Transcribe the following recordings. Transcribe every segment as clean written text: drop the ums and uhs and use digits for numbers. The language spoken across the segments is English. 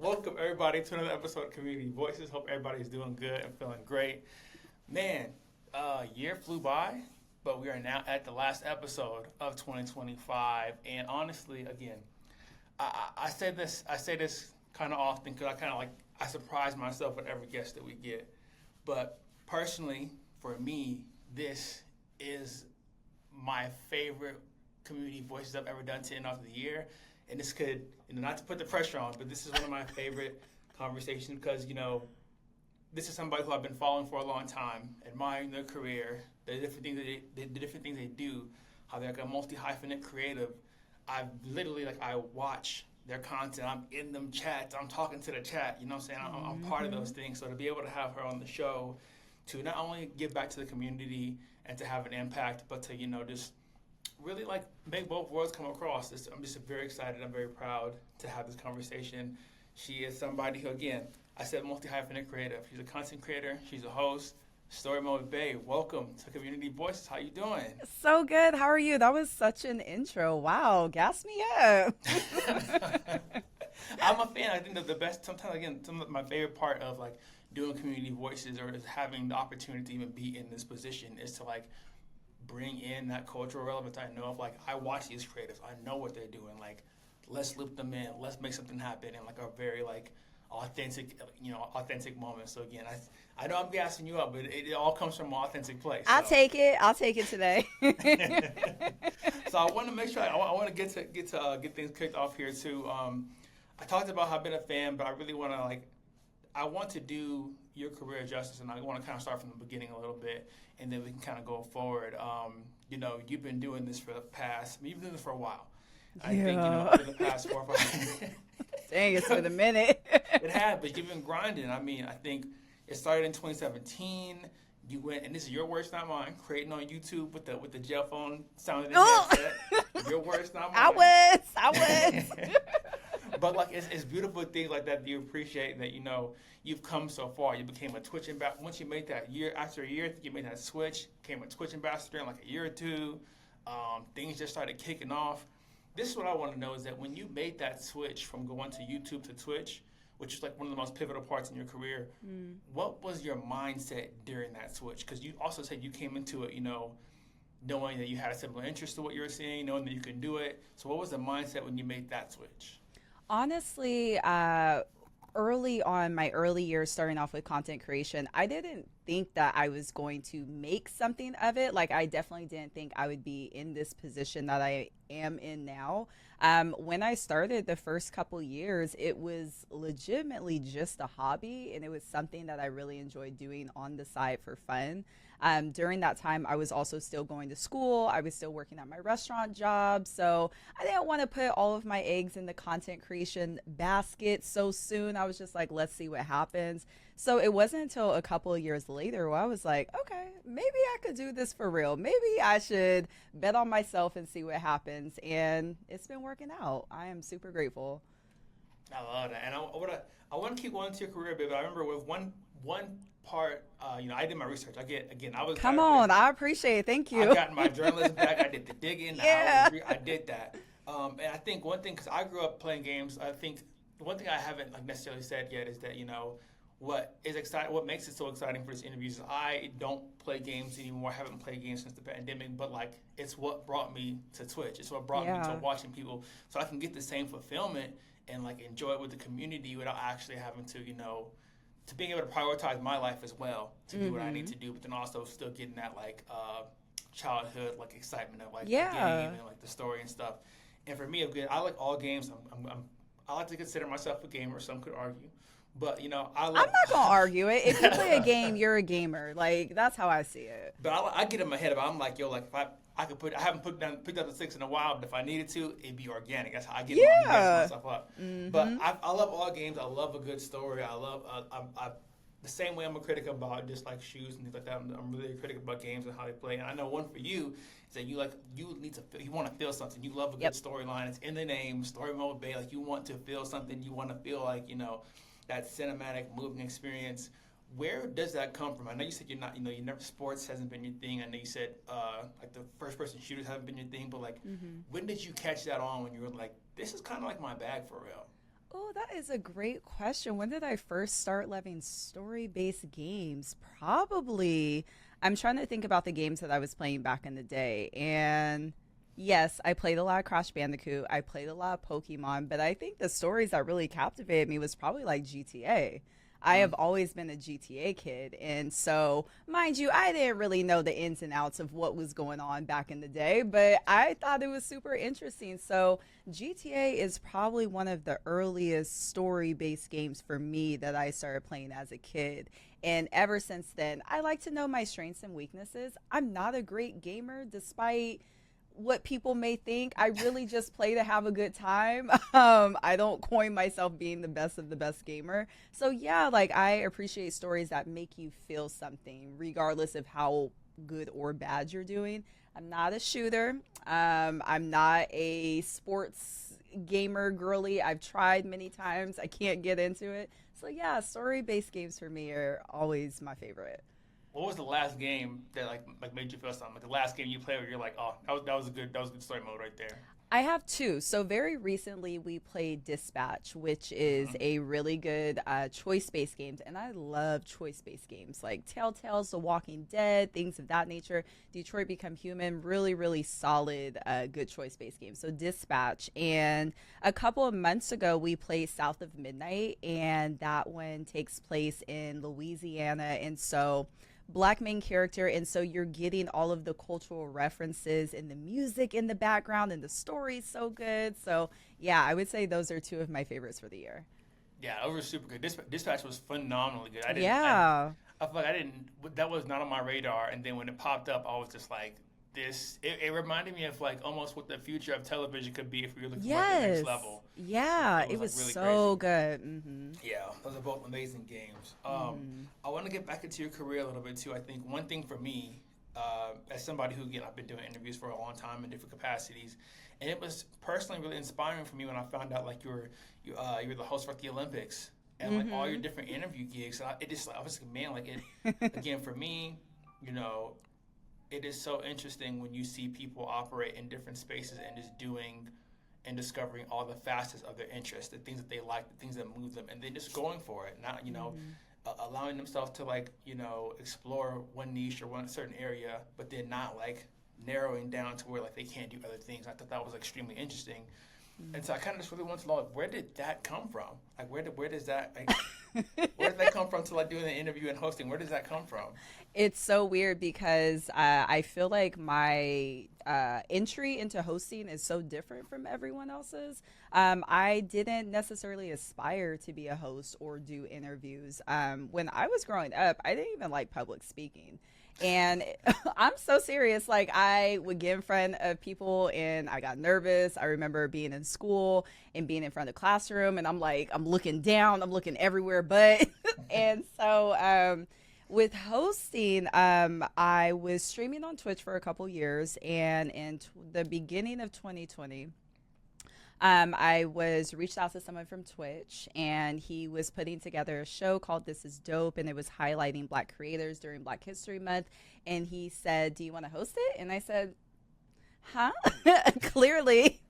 Welcome everybody to another episode of Community Voices. Hope everybody's doing good and feeling great. Man, year flew by, but we are now at the last episode of 2025. And honestly, again, I say this kind of often because I surprise myself with every guest that we get. But personally, for me, this is my favorite Community Voices I've ever done to end off the year. And this could, not to put the pressure on, but this is one of my favorite conversations because, this is somebody who I've been following for a long time, admiring their career, the different things they do, how they're like a multi-hyphenate creative. I watch their content. I'm in them chats. I'm talking to the chat. You know what I'm saying? I'm part of those things. So to be able to have her on the show, to not only give back to the community and to have an impact, but to, just really make both worlds come across. I'm just very excited. I'm very proud to have this conversation. She is somebody who, again, I said multi-hyphenate creative. She's a content creator. She's a host. Storymodebae, welcome to Community Voices. How you doing? So good. How are you? That was such an intro. Wow, gas me up. I'm a fan. I think that the best, sometimes, again, some of my favorite part of doing Community Voices or is having the opportunity to even be in this position is to bring in that cultural relevance. I know I watch these creatives. I know what they're doing. Let's loop them in. Let's make something happen in a very authentic moment. So again, I know I'm gassing you up, but it all comes from an authentic place. I'll take it today. So I want to make sure I want to get things kicked off here too. I talked about how I've been a fan, but I really want to I want to do your career justice, and I want to kind of start from the beginning a little bit, and then we can kind of go forward. You've been doing this for the past, you've been doing this for a while. I think, over the past 4 or 5 Dang, it's been a minute. It had, but you've been grinding. I think it started in 2017. You went, and this is your words, not mine, creating on YouTube with the gel phone sounding in headset. Your words, not mine. I was. But it's beautiful things like that you appreciate that you've come so far. You became a Twitch ambassador. Once you made that after a year, you made that switch, became a Twitch ambassador in a year or two. Things just started kicking off. This is what I want to know is that when you made that switch from going to YouTube to Twitch, which is one of the most pivotal parts in your career, what was your mindset during that switch? Because you also said you came into it, knowing that you had a similar interest to what you were seeing, knowing that you could do it. So what was the mindset when you made that switch? Honestly, early on, my early years starting off with content creation, I didn't think that I was going to make something of it. I definitely didn't think I would be in this position that I am in now. When I started the first couple years, it was legitimately just a hobby, and it was something that I really enjoyed doing on the side for fun. During that time, I was also still going to school. I was still working at my restaurant job. So I didn't want to put all of my eggs in the content creation basket so soon. I was just let's see what happens. So it wasn't until a couple of years later where I was like, okay, maybe I could do this for real. Maybe I should bet on myself and see what happens. And it's been working out. I am super grateful. I love that. And I want to keep going to your career a bit, but I remember with one part, I did my research. Come on, I appreciate it. Thank you. I got my journalism back. I did the digging. Yeah. I did that. And I think one thing, because I grew up playing games, I think the one thing I haven't necessarily said yet is that, what makes it so exciting for this interview is I don't play games anymore. I haven't played games since the pandemic, but it's what brought me to Twitch. It's what brought me to watching people, so I can get the same fulfillment and enjoy it with the community without actually having to, to being able to prioritize my life as well to do what I need to do, but then also still getting that childhood excitement of the game and the story and stuff. And for me, again, I like all games. I like to consider myself a gamer. Some could argue. But I'm not gonna argue it. If you play a game, you're a gamer. That's how I see it. But I get in my head about I'm if I haven't picked up the 6 in a while, but if I needed to, it'd be organic. That's how I get myself up. But I love all games. I love a good story. I love the same way I'm a critic about just shoes and things like that. I'm really a critic about games and how they play. And I know one for you is that you want to feel something. You love a good storyline. It's in the name, Storymodebae. You want to feel something. You want to feel that cinematic moving experience. Where does that come from? I know you said you're not, you never, sports hasn't been your thing. I know you said the first person shooters haven't been your thing, but when did you catch that on when you were this is kind of my bag for real? Oh, that is a great question. When did I first start loving story-based games? Probably. I'm trying to think about the games that I was playing back in the day. And yes, I played a lot of Crash Bandicoot. I played a lot of Pokemon, but I think the stories that really captivated me was probably like GTA. I have always been a GTA kid. And so, mind you, I didn't really know the ins and outs of what was going on back in the day, but I thought it was super interesting. So, GTA is probably one of the earliest story based games for me that I started playing as a kid. And ever since then, I like to know my strengths and weaknesses. I'm not a great gamer, despite what people may think. I really just play to have a good time. I don't coin myself being the best of the best gamer. So yeah, like I appreciate stories that make you feel something, regardless of how good or bad you're doing. I'm not a shooter. I'm not a sports gamer girly. I've tried many times. I can't get into it. So yeah, story-based games for me are always my favorite. What was the last game that like made you feel something? Like the last game you played where you're like, oh, that was a good story mode right there. I have two. So very recently we played Dispatch, which is Mm-hmm. a really good choice-based game, and I love choice-based games like Telltale's The Walking Dead, things of that nature. Detroit Become Human, really, really solid, good choice-based game. So Dispatch, and a couple of months ago we played South of Midnight, and that one takes place in Louisiana, and so black main character, and so you're getting all of the cultural references and the music in the background, and the story's so good. So yeah, I would say those are two of my favorites for the year. Yeah, that was super good. Dispatch was phenomenally good. Yeah. I feel like I didn't. That was not on my radar. And then when it popped up, I was just like, this. It reminded me of like almost what the future of television could be if we were looking for like, the next Yes. level. Yeah, It it was like was really so crazy. good. Hmm. Yeah, those are both amazing games. Hmm. I want to get back into your career a little bit too. I think one thing for me, as somebody who again I've been doing interviews for a long time in different capacities, and it was personally really inspiring for me when I found out like you were the host for the Olympics and like all your Hmm. different interview gigs. And it just I was like, man, like it again for me, you know, it is so interesting when you see people operate in different spaces and just doing and discovering all the facets of their interests, the things that they like, the things that move them, and then just going for it. Not Hmm. allowing themselves to like explore one niche or one certain area, but then not like narrowing down to where like they can't do other things. I thought that was extremely interesting, and so I kind of just really want to know like where did that come from? Like where does that like where did that come from to like doing the interview and hosting? Where does that come from? It's so weird because I feel like my entry into hosting is so different from everyone else's. I didn't necessarily aspire to be a host or do interviews. When I was growing up, I didn't even like public speaking. And I'm so serious. Like, I would get in front of people and I got nervous. I remember being in school and being in front of the classroom, and I'm like, I'm looking down, I'm looking everywhere but. And so, with hosting, I was streaming on Twitch for a couple years, and in the beginning of 2020, I was reached out to someone from Twitch, and he was putting together a show called This Is Dope, and it was highlighting Black creators during Black History Month. And he said, "Do you want to host it?" And I said, "Huh?" clearly,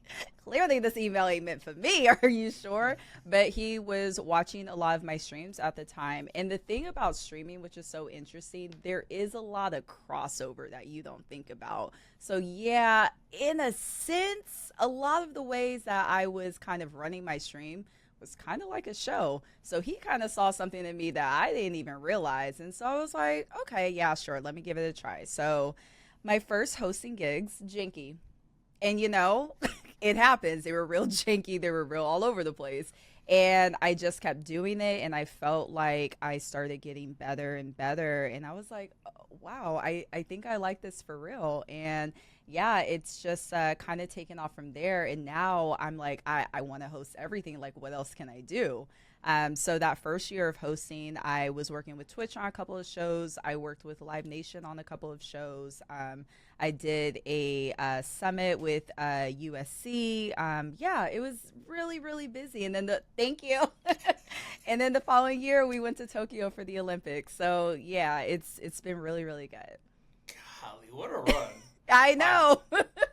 clearly, this email ain't meant for me. Are you sure? But he was watching a lot of my streams at the time. And the thing about streaming, which is so interesting, there is a lot of crossover that you don't think about. So, yeah, in a sense, a lot of the ways that I was kind of running my stream was kind of like a show. So he kind of saw something in me that I didn't even realize. And so I was like, okay, yeah, sure, let me give it a try. So my first hosting gigs, janky. And it happens. They were real janky. They were real all over the place. And I just kept doing it. And I felt like I started getting better and better. And I was like, oh, wow, I think I like this for real. And yeah, it's just kind of taken off from there. And now I'm like, I want to host everything. Like, what else can I do? So that first year of hosting, I was working with Twitch on a couple of shows. I worked with Live Nation on a couple of shows. I did a summit with USC. Yeah, it was really, really busy. And then thank you. And then the following year, we went to Tokyo for the Olympics. So yeah, it's been really, really good. Golly, what a run! I know.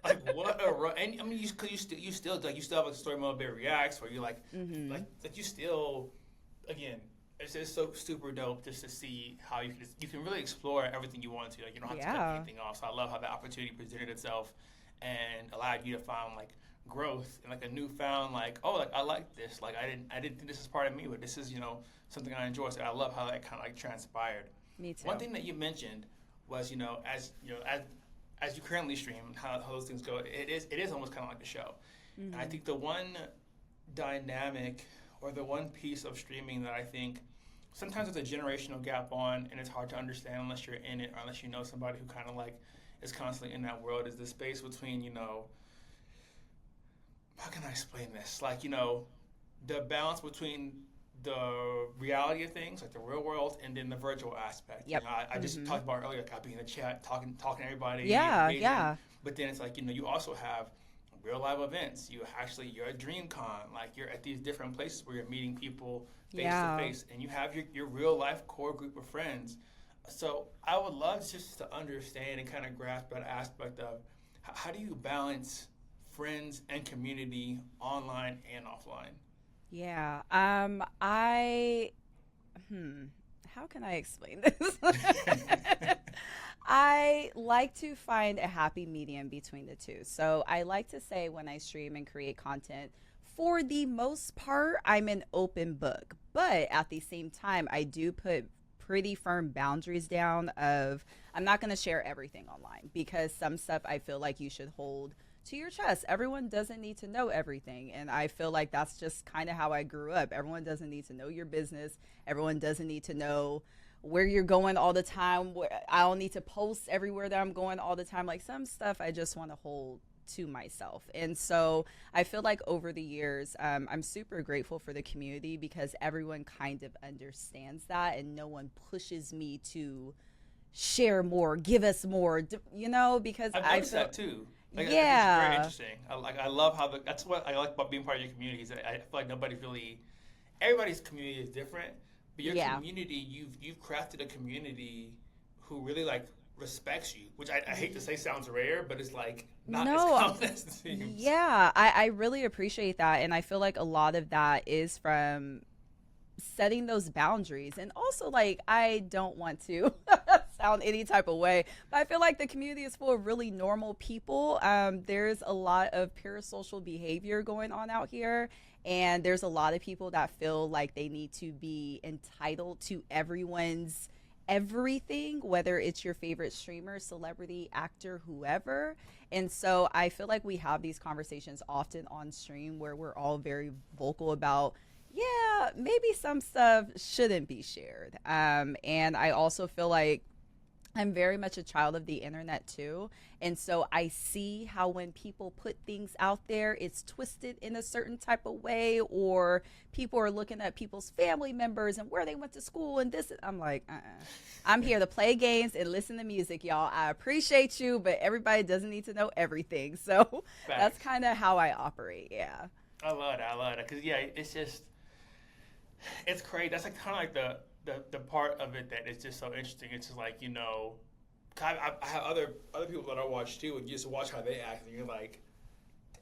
Like what and I mean, you still like you still have like Storymodebae reacts where you like you still again. It's just so super dope just to see how you can really explore everything you want to. Like you don't have to cut anything off. So I love how the opportunity presented itself and allowed you to find like growth and like a newfound like like I like this. Like I didn't think this is part of me, but this is something I enjoy. So I love how that kind of like transpired. Me too. One thing that you mentioned was as you currently stream and how those things go, it is almost kind of like a show. And I think the one dynamic or the one piece of streaming that I think sometimes there's a generational gap on, and it's hard to understand unless you're in it or unless you know somebody who kind of like is constantly in that world, is the space between, how can I explain this? Like, the balance between the reality of things, like the real world, and then the virtual aspect. Yep. I just talked about earlier, like I'll be in the chat, talking to everybody. Yeah. But then it's like, you also have real live events. You're at DreamCon, like you're at these different places where you're meeting people face to face, and you have your real life core group of friends. So I would love just to understand and kind of grasp that aspect of how do you balance friends and community online and offline? Yeah. How can I explain this? I like to find a happy medium between the two. So I like to say when I stream and create content, for the most part, I'm an open book. But at the same time, I do put pretty firm boundaries down of I'm not going to share everything online because some stuff I feel like you should hold to your chest. Everyone doesn't need to know everything. And I feel like that's just kind of how I grew up. Everyone doesn't need to know your business. Everyone doesn't need to know where you're going all the time. I don't need to post everywhere that I'm going all the time. Like some stuff I just want to hold to myself. And so I feel like over the years, I'm super grateful for the community because everyone kind of understands that and no one pushes me to share more, give us more, because I've I noticed feel that too. Like, yeah. It's very interesting. I love how that's what I like about being part of your community is that I feel like everybody's community is different, but your community, you've crafted a community who really like respects you, which I hate to say sounds rare, but it's like not as common as it seems. Yeah, I really appreciate that. And I feel like a lot of that is from setting those boundaries. And also, like, I don't want to sound any type of way, but I feel like the community is full of really normal people. There's a lot of parasocial behavior going on out here. And there's a lot of people that feel like they need to be entitled to everyone's everything, whether it's your favorite streamer, celebrity, actor, whoever. And so I feel like we have these conversations often on stream where we're all very vocal about, yeah, maybe some stuff shouldn't be shared. And I also feel like I'm very much a child of the internet too. And so I see how when people put things out there, it's twisted in a certain type of way, or people are looking at people's family members and where they went to school and this. I'm like, I'm here to play games and listen to music, y'all. I appreciate you, but everybody doesn't need to know everything. So that's kind of how I operate. Yeah. I love that. Because, it's crazy. That's like kind of like the part of it that is just so interesting. It's just like, I have other people that I watch too, and you just watch how they act, and you're like,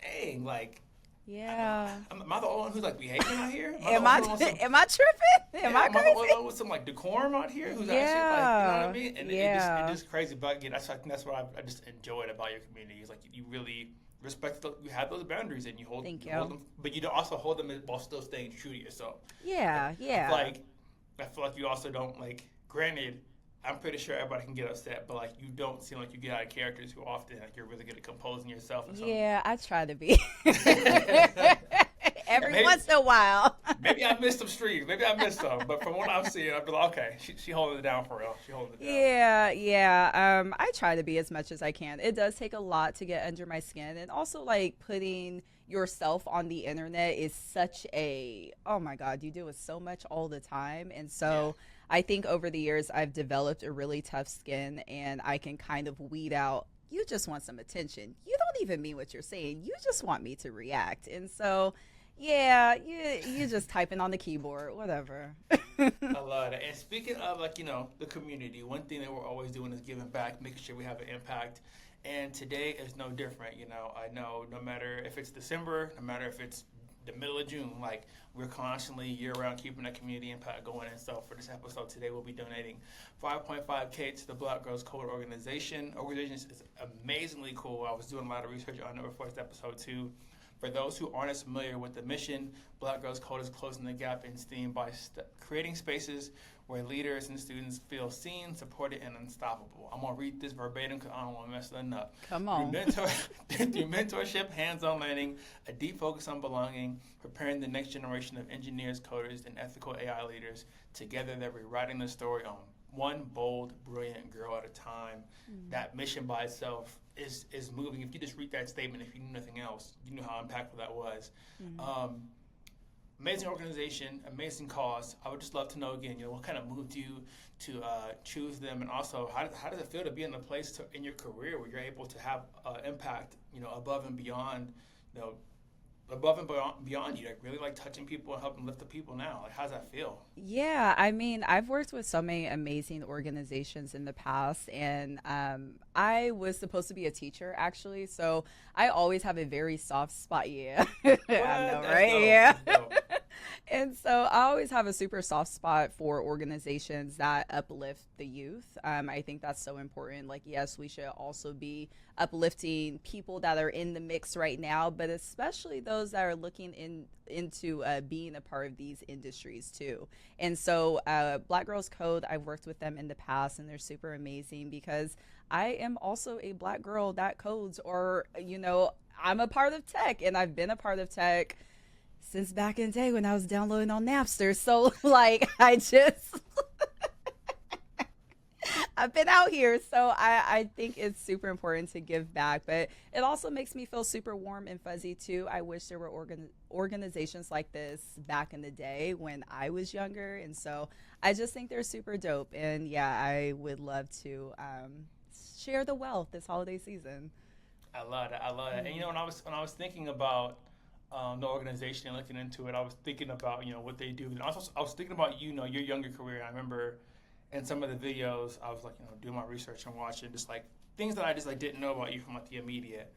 dang, like, yeah. Am I the only one who's like behaving out here? Am I tripping? Am I crazy? Am I with some like decorum out here? Who's actually like, you know what I mean? And it just crazy. But again, I think that's what I just enjoyed about your community. Is like you really respect you have those boundaries and you hold them, but you don't also hold them while still staying true to yourself. Yeah. I feel like you also don't like. Granted, I'm pretty sure everybody can get upset, but like you don't seem like you get out of character too often. Like you're really good at composing yourself. Yeah, I try to be. Every once in a while. Maybe I missed some streams. Maybe I missed some. But from what I've seen, I've been like, okay, she holding it down for real. She holding it down. Yeah. I try to be as much as I can. It does take a lot to get under my skin. And also, like, putting yourself on the internet is such a, oh my God, you do it so much all the time. And so I think over the years, I've developed a really tough skin, and I can kind of weed out, you just want some attention. You don't even mean what you're saying. You just want me to react. And so, yeah, you just typing on the keyboard, whatever. I love it. And speaking of, like, the community, one thing that we're always doing is giving back, making sure we have an impact. And today is no different. I know no matter if it's December, no matter if it's the middle of June, like we're constantly year-round keeping that community impact going. And so for this episode today, we'll be donating 5.5K to the Black Girls Code organization. Organization is amazingly cool. I was doing a lot of research on it before this episode too. For those who aren't as familiar with the mission, Black Girls Code is closing the gap in STEAM by creating spaces where leaders and students feel seen, supported, and unstoppable. I'm going to read this verbatim because I don't want to mess nothing up. Come on. Through mentorship, hands-on learning, a deep focus on belonging, preparing the next generation of engineers, coders, and ethical AI leaders, together they're rewriting the story on one bold, brilliant girl at a time. That mission by itself is moving. If you just read that statement, if you knew nothing else, you knew how impactful that was. Amazing organization, amazing cause. I would just love to know again, what kind of moved you to choose them, and also how does it feel to be in a place in your career where you're able to have impact, above and beyond, beyond you, like really like touching people and helping lift the people now. Like, how does that feel? Yeah, I mean, I've worked with so many amazing organizations in the past, and I was supposed to be a teacher actually, so I always have a very soft spot. Yeah, I know, right? Dope. Yeah. And so I always have a super soft spot for organizations that uplift the youth. I think that's so important. Like, yes, we should also be uplifting people that are in the mix right now, but especially those that are looking into being a part of these industries too. And so Black Girls Code, I've worked with them in the past, and they're super amazing because I am also a Black girl that codes, or, I'm a part of tech, and I've been a part of tech since back in the day when I was downloading on Napster. So like, I've been out here. So I think it's super important to give back, but it also makes me feel super warm and fuzzy too. I wish there were organizations like this back in the day when I was younger. And so I just think they're super dope. And yeah, I would love to share the wealth this holiday season. I love it. And when I was thinking about the organization and looking into it, I was thinking about what they do, and also I was thinking about your younger career. I remember in some of the videos I was like doing my research and watching just like things that I just like didn't know about you from like the immediate,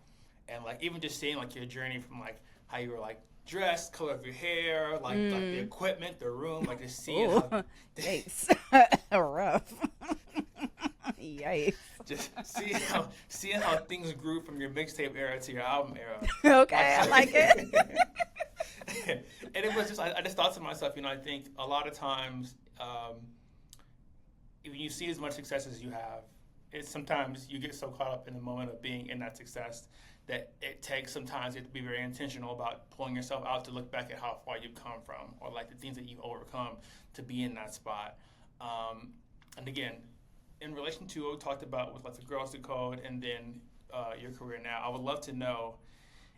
and like even just seeing like your journey from like how you were like dressed, color of your hair, like the equipment, the room, like just seeing how thanks. Rough. Yikes. Just seeing how things grew from your mixtape era to your album era. Okay, I like it. And it was just, I just thought to myself, I think a lot of times, when you see as much success as you have, sometimes you get so caught up in the moment of being in that success that it takes sometimes you have to be very intentional about pulling yourself out to look back at how far you've come from, or like the things that you've overcome to be in that spot. And again, in relation to what we talked about with like the Girls Who Code and then your career now, I would love to know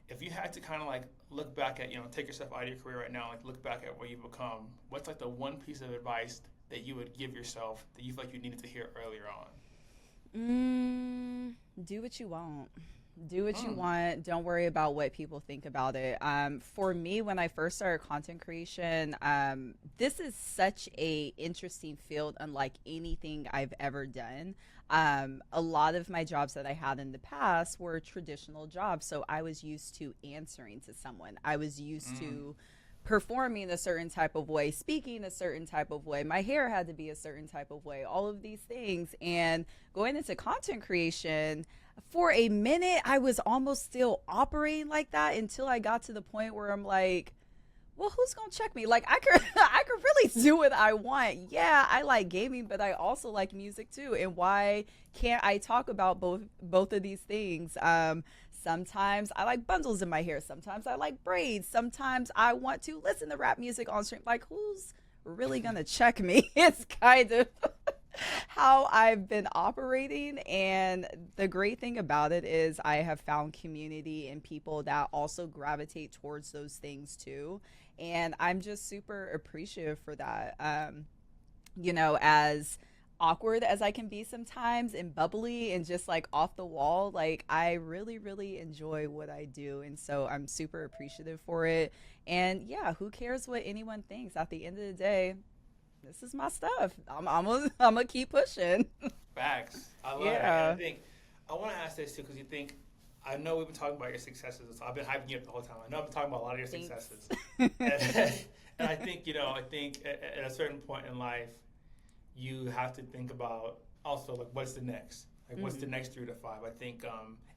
if you had to kind of like look back at, take yourself out of your career right now, like look back at where you've become, what's like the one piece of advice that you would give yourself that you feel like you needed to hear earlier on? Do what you want. Do what you want. Don't worry about what people think about it. For me, when I first started content creation, this is such a interesting field, unlike anything I've ever done. A lot of my jobs that I had in the past were traditional jobs, so I was used to answering to someone. I was used to performing a certain type of way, speaking a certain type of way. My hair had to be a certain type of way, all of these things. And going into content creation, for a minute, I was almost still operating like that until I got to the point where I'm like, well, who's gonna check me? Like, I could really do what I want. Yeah, I like gaming, but I also like music too. And why can't I talk about both of these things? Sometimes I like bundles in my hair. Sometimes I like braids. Sometimes I want to listen to rap music on stream. Like, who's really gonna check me? It's kind of how I've been operating. And the great thing about it is I have found community and people that also gravitate towards those things too. And I'm just super appreciative for that. As awkward as I can be sometimes and bubbly and just like off the wall, like I really, really enjoy what I do. And so I'm super appreciative for it. And yeah, who cares what anyone thinks? At the end of the day, this is my stuff. I'm gonna keep pushing. Facts. I love it. And I think I want to ask this too because you think I know we've been talking about your successes, so I've been hyping you up the whole time. I know I've been talking about a lot of your Thanks. successes, and I think I think at a certain point in life, you have to think about also like what's the next, like what's the next 3 to 5. I think,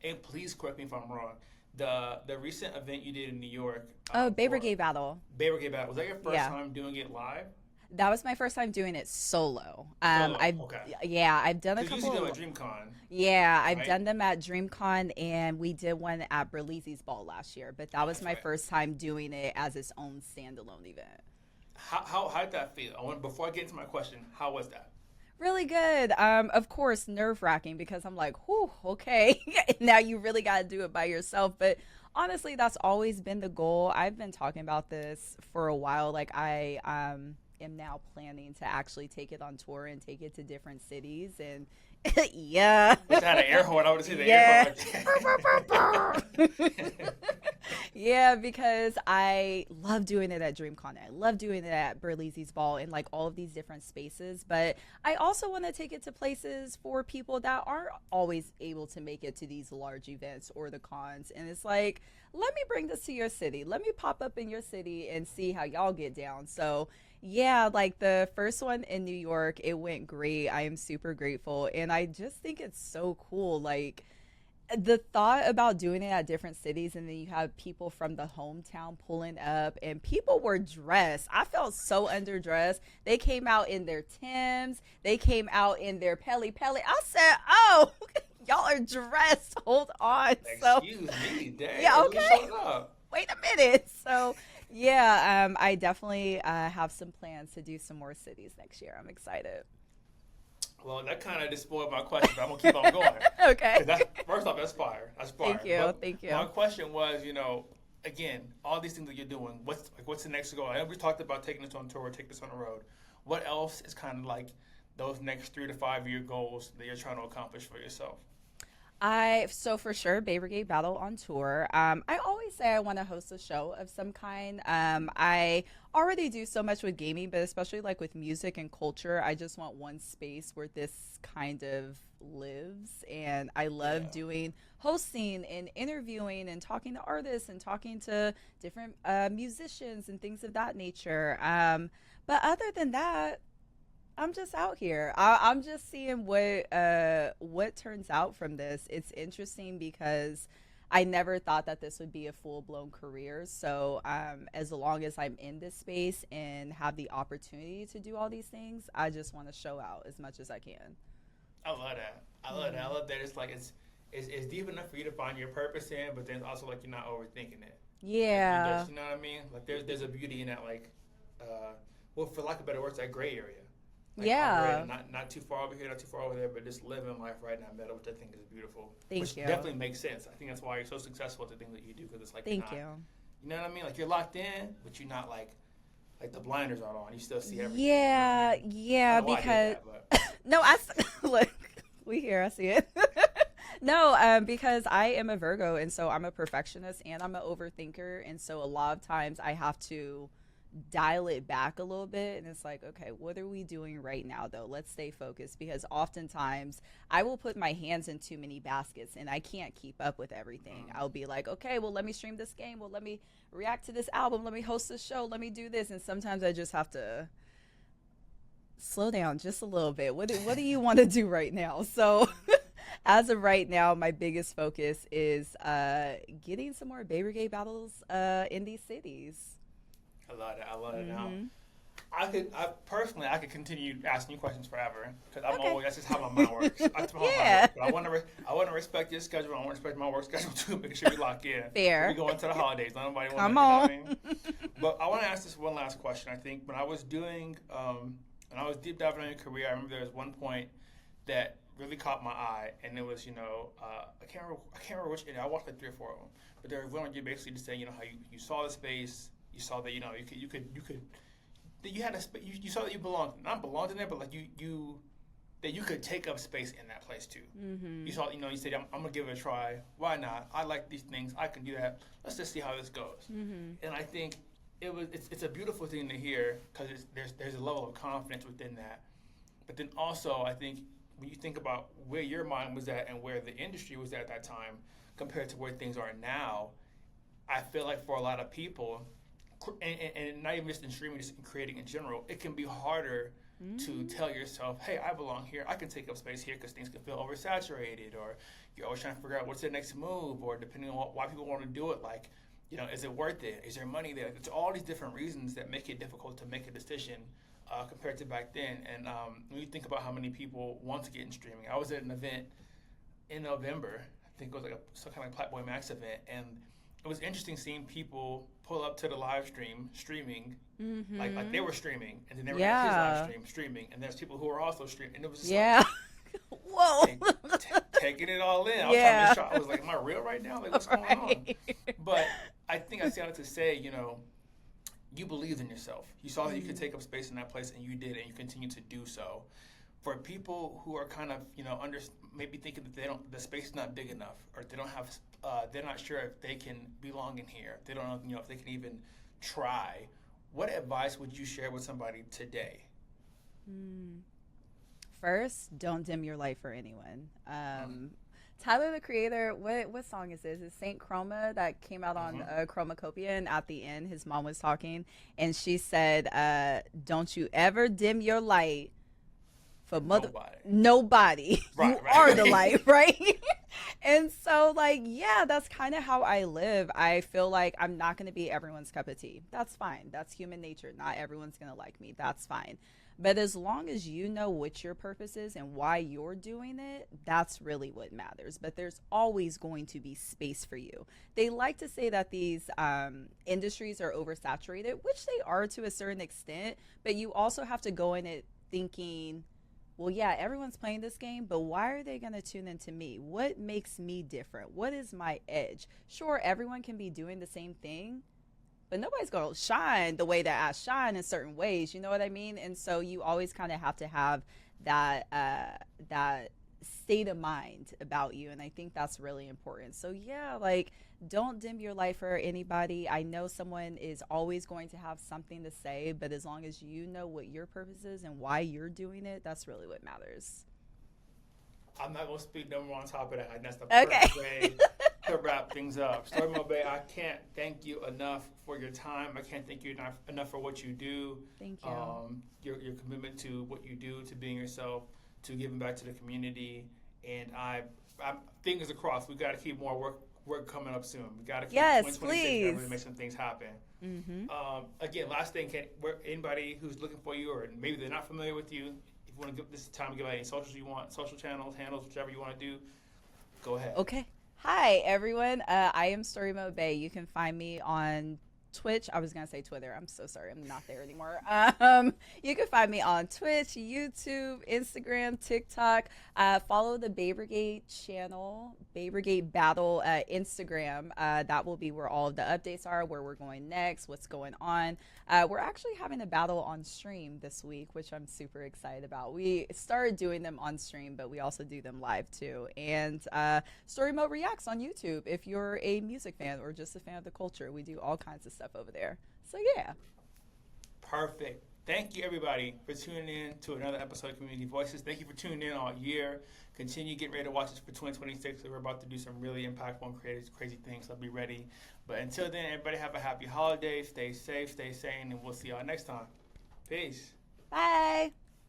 and please correct me if I'm wrong. The recent event you did in New York. Bae Brigade Battle. Bae Brigade Battle. Was that your first Yeah. time doing it live? That was my first time doing it solo. Solo, I've okay. Yeah, I've done a Because you couple. usually do it at DreamCon. Yeah, I've right? done them at DreamCon, and we did one at Berlizzi's Ball last year. But that was my right. first time doing it as its own standalone event. How did that feel? Before I get into my question, how was that? Really good. Of course, nerve wracking because I'm like, whew, okay. Now you really got to do it by yourself. But honestly, that's always been the goal. I've been talking about this for a while. Like, I am now planning to actually take it on tour and take it to different cities. And yeah. Wish I had an air horn. I would have seen the Yeah. air horn. Yeah, because I love doing it at DreamCon. I love doing it at Berlizzi's Ball and like all of these different spaces. But I also want to take it to places for people that aren't always able to make it to these large events or the cons. And it's like, let me bring this to your city. Let me pop up in your city and see how y'all get down. So yeah, like the first one in New York, it went great. I am super grateful. And I just think it's so cool. Like, the thought about doing it at different cities, and then you have people from the hometown pulling up, and people were dressed. I felt so underdressed. They came out in their Timbs. They came out in their Pele Pele. I said, oh, y'all are dressed. Hold on. Excuse me, dang. Yeah, Who okay. showed up? Wait a minute. So yeah, I definitely have some plans to do some more cities next year. I'm excited. Well, that kind of just spoiled my question, but I'm going to keep on going. Okay. First off, that's fire. That's fire. Thank you. But Thank you. My question was, again, all these things that you're doing, what's the next goal? I know we talked about taking this on tour, take this on the road. What else is kind of like those next 3 to 5 year goals that you're trying to accomplish for yourself? So for sure, Bae Brigade Battle on tour. I always say I want to host a show of some kind. I already do so much with gaming, but especially like with music and culture, I just want one space where this kind of lives. And I love doing hosting and interviewing and talking to artists and talking to different musicians and things of that nature. But other than that, I'm just out here. I'm just seeing what turns out from this. It's interesting because I never thought that this would be a full-blown career. So as long as I'm in this space and have the opportunity to do all these things, I just want to show out as much as I can. I love that. I love that. It's like it's deep enough for you to find your purpose in, but then also like you're not overthinking it. Yeah. Like, you know what I mean? Like there's a beauty in that, like, well, for lack of better words, that gray area. Like, Yeah. Not too far over here, not too far over there, but just living life right in that middle, which I think is beautiful. Thank you. Definitely makes sense. I think that's why you're so successful at the things that you do, because it's like Thank you. You know what I mean? Like you're locked in, but you're not like the blinders are on. You still see everything. Yeah, I yeah, know why I because did that, but. no, look, we here, I see it. No, because I am a Virgo, and so I'm a perfectionist and I'm an overthinker, and so a lot of times I have to dial it back a little bit, and it's like, okay, what are we doing right now though? Let's stay focused, because oftentimes I will put my hands in too many baskets and I can't keep up with everything. I'll be like, okay, well, let me stream this game, well, let me react to this album, let me host this show, let me do this, and sometimes I just have to slow down just a little bit. What do you want to do right now? So as of right now, my biggest focus is getting some more Bae Brigade battles in these cities. I love that. I love it. Now, I could continue asking you questions forever, because that's just how my mind works. That's how my mind works. But I want to respect your schedule. I want to respect my work schedule too. Make sure we lock in. Fair. We go into the holidays. Nobody want Come to. on. You know what I mean? But I want to ask this one last question. I think when I was doing, when I was deep diving on your career, I remember there was one point that really caught my eye, and it was, I can't remember which. I watched like 3 or 4 of them, but there was one where you basically just saying, how you saw the space. You saw that you had a space. You saw that you not belonged in there, but like that you could take up space in that place too. Mm-hmm. You saw, you said, I'm gonna give it a try. Why not? I like these things. I can do that. Let's just see how this goes. Mm-hmm. And I think it's a beautiful thing to hear, because there's a level of confidence within that. But then also I think when you think about where your mind was at and where the industry was at that time compared to where things are now, I feel like for a lot of people, and not even just in streaming, just in creating in general, it can be harder to tell yourself, hey, I belong here. I can take up space here because things can feel oversaturated, or you're always trying to figure out what's the next move, or depending on why people want to do it, like, is it worth it? Is there money there? It's all these different reasons that make it difficult to make a decision compared to back then. And when you think about how many people want to get in streaming, I was at an event in November. I think it was like some kind of Black Boy Max event, and it was interesting seeing people pull up to the live streaming, like they were streaming, and then they were at his live streaming, and there's people who were also streaming, and it was just like, whoa, taking it all in. I was trying to shock. I was like, am I real right now? Like, what's going on? But I think I said it to say, you believed in yourself. You saw that you could take up space in that place, and you did, and you continue to do so. For people who are kind of, maybe thinking that the space is not big enough, or they don't have, they're not sure if they can belong in here. They don't know, if they can even try. What advice would you share with somebody today? First, don't dim your light for anyone. Tyler, the Creator, what song is this? It's Saint Chroma that came out on Chromacopia, and at the end, his mom was talking, and she said, don't you ever dim your light for nobody. You are the light, right? And so, that's kind of how I live. I feel like I'm not going to be everyone's cup of tea. That's fine. That's human nature. Not everyone's going to like me. That's fine. But as long as you know what your purpose is and why you're doing it, that's really what matters. But there's always going to be space for you. They like to say that these industries are oversaturated, which they are to a certain extent. But you also have to go in it thinking, well, yeah, everyone's playing this game, but why are they going to tune into me? What makes me different? What is my edge? Sure, everyone can be doing the same thing, but nobody's going to shine the way that I shine in certain ways. You know what I mean? And so you always kind of have to have that state of mind about you. And I think that's really important. So yeah, don't dim your light for anybody. I know someone is always going to have something to say, but as long as you know what your purpose is and why you're doing it, that's really what matters. I'm not going to speak no more on top of that. And that's the perfect way to wrap things up. Storymodebae, I can't thank you enough for your time. I can't thank you enough for what you do. Thank you. Your commitment to what you do, to being yourself, to giving back to the community. And I'm fingers crossed. We got to keep more work coming up soon. We got to keep 2026 and really make some things happen. Again, last thing, anybody who's looking for you, or maybe they're not familiar with you, if you want to give this time to give out any socials you want, social channels, handles, whichever you want to do, go ahead. Okay. Hi, everyone. I am Storymodebae. You can find me on Twitch. I was going to say Twitter. I'm so sorry. I'm not there anymore. You can find me on Twitch, YouTube, Instagram, TikTok. Follow the Bae Brigade channel, Bae Brigade Battle Instagram. That will be where all of the updates are, where we're going next, what's going on. We're actually having a battle on stream this week, which I'm super excited about. We started doing them on stream, but we also do them live too. And Story Mode Reacts on YouTube if you're a music fan or just a fan of the culture. We do all kinds of stuff over there. So yeah. Perfect. Thank you, everybody, for tuning in to another episode of Community Voices. Thank you for tuning in all year. Continue getting ready to watch us for 2026. We're about to do some really impactful and crazy things, so be ready. But until then, everybody have a happy holiday. Stay safe, stay sane, and we'll see y'all next time. Peace. Bye.